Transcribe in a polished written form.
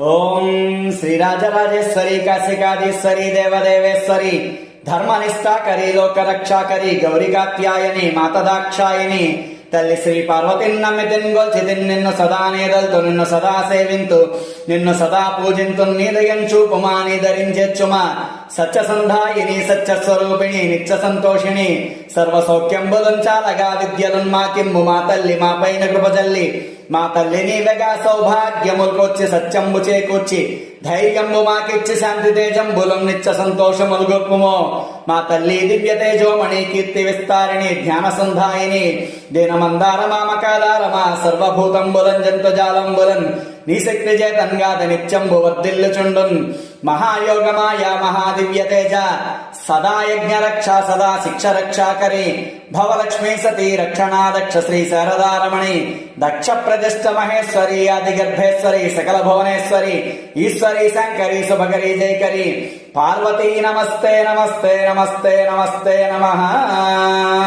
ఓం శ్రీరాజరాజేశ్వరి కాశికాధీశ్వరి దేవదేవేశ్వరి ధర్మనిష్టాకరి లోకరక్షాకరి గౌరికాత్యాయని మాతదాక్షాయని తల్లి శ్రీ పార్వతిని నమ్మితిన్ గొల్చితిన్ నిన్ను సదా నేదల్తు నిన్ను సదా సేవింతు నిన్ను సదా పూజింతు నీదయం చూపుమా నీ ధరించెచ్చుమా సత్యసంధాయిని సత్యస్వరూపిణి నిత్య సంతోషిణి సర్వసౌఖ్యంబులుంచాలగా విద్యలున్మాకింబు మా తల్లి మా పైన కృపజల్లి మా తల్లి నీవెగా సౌభాగ్యముల్కొచ్చి సత్యంబు చేకూర్చి ధైర్యంబు మాకిచ్చి శాంతి తేజంబులం నిత్య సంతోషములు గొప్పుమో మా తల్లి దివ్య తేజోమణి కీర్తి విస్తారిణి జ్ఞాన సంధాయిని దీనమందార మామకాదారమా సర్వభూతంబులం జంతుజాలంబులన్ నీ శక్తి చేతన్గాద నిత్యంబు వర్ధిల్లుచుండున్ మహాయోగమాయా మహాదివ్య తేజ సదా యజ్ఞ రక్షా సదా శిక్ష రక్షాకరి భవలక్ష్మీ సతీ రక్షణాదక్ష శ్రీ శారదారమణి దక్ష ప్రతిష్ట మహేశ్వరి ఆది గర్భేశ్వరి సకల భువనేశ్వరి ఈశ్వరి శంకరి శుభకరి జయకరి పార్వతీ నమస్తే నమస్తే నమస్తే నమస్తే నమః.